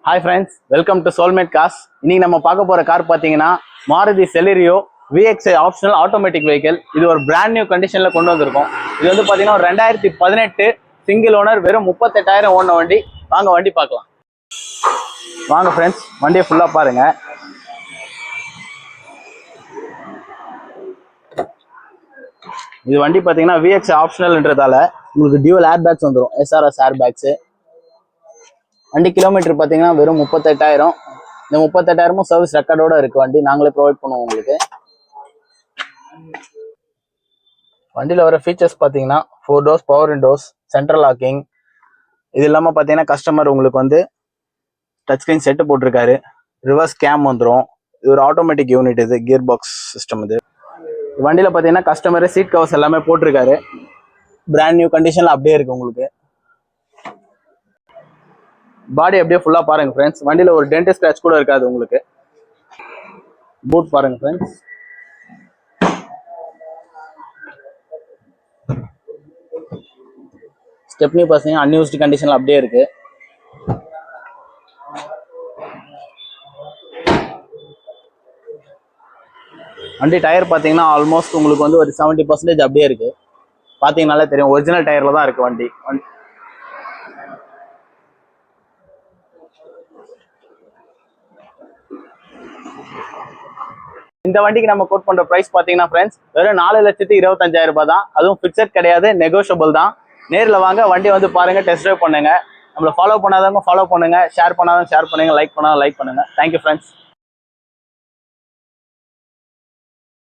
Hi friends, welcome to Soulmate Cars. இன்னைக்கு நம்ம பார்க்க போற கார் பாத்தீங்கன்னா Maruti Celerio VXi optional automatic vehicle. இது ஒரு பிராண்ட் நியூ கண்டிஷன்ல கொண்டு வந்திருக்கோம். இது வந்து பாத்தீங்கன்னா 2018 சிங்கிள் ஓனர் வெறும் 38,000 ஓடின வண்டி. வாங்க வண்டி பார்க்கலாம். வாங்க ஃப்ரெண்ட்ஸ், வண்டியை ஃபுல்லா பாருங்க. இது வண்டி பாத்தீங்கன்னா VXi ஆப்ஷனல்ன்றதால உங்களுக்கு டியூவல் ஏர் பேக்ஸ் வந்துடும். SRS air bags. வண்டி கிலோமீட்டர் பார்த்தீங்கன்னா வெறும் 38,000. இந்த 38,000 சர்வீஸ் ரெக்கார்டோட இருக்கு. வண்டி நாங்களே ப்ரொவைட் பண்ணுவோம் உங்களுக்கு. வண்டியில் வர ஃபீச்சர்ஸ் பார்த்தீங்கன்னா 4 doors power windows, central locking. இது இல்லாமல் பார்த்தீங்கன்னா கஸ்டமர் உங்களுக்கு வந்து டச் ஸ்கிரீன் செட்டு போட்டிருக்காரு. ரிவர்ஸ் கேம் வந்துடும். இது ஒரு ஆட்டோமேட்டிக் யூனிட். இது கியர் பாக்ஸ் சிஸ்டம். இது வண்டியில் பார்த்தீங்கன்னா கஸ்டமர் சீட் கவர்ஸ் எல்லாமே போட்டிருக்காரு. பிராண்ட் நியூ கண்டிஷனில் அப்படியே இருக்கு உங்களுக்கு. பாடி அப்படியே ஃபுல்லா பாருங்க ஃப்ரெண்ட்ஸ். வண்டியில ஒரு டென்ட் ஸ்கிராட்ச் கூட இருக்காது உங்களுக்கு. பூட் பாருங்க ஃப்ரெண்ட்ஸ். ஸ்டெப்னி பாத்தீங்கன்னா அன்யூஸ்டு கண்டிஷன்ல அப்படியே இருக்கு. வண்டி டயர் பாத்தீங்கன்னா ஆல்மோஸ்ட் உங்களுக்கு வந்து ஒரு 70% அப்படியே இருக்கு. பாத்தீங்கன்னாலே தெரியும், ஒரிஜினல் டயர்ல தான் இருக்கு வண்டி. இந்த வண்டிக்கு நம்ம கோட் பண்ற பிரைஸ் பாத்தீங்கன்னா ஃப்ரெண்ட்ஸ் வெறும் 4,25,000 ரூபாய் தான். அதுவும் பிக்சட் கிடையாது, நெகோஷியபிள் தான். நேரில் வாங்க, வண்டி வந்து பாருங்க, டெஸ்ட் ட்ரைவ் பண்ணுங்க. நம்மளை ஃபாலோ பண்ணாதவங்க ஃபாலோ பண்ணுங்க, ஷேர் பண்ணாதவங்க ஷேர் பண்ணுங்க, லைக் பண்ணாதவங்க லைக் பண்ணுங்க. Thank you friends.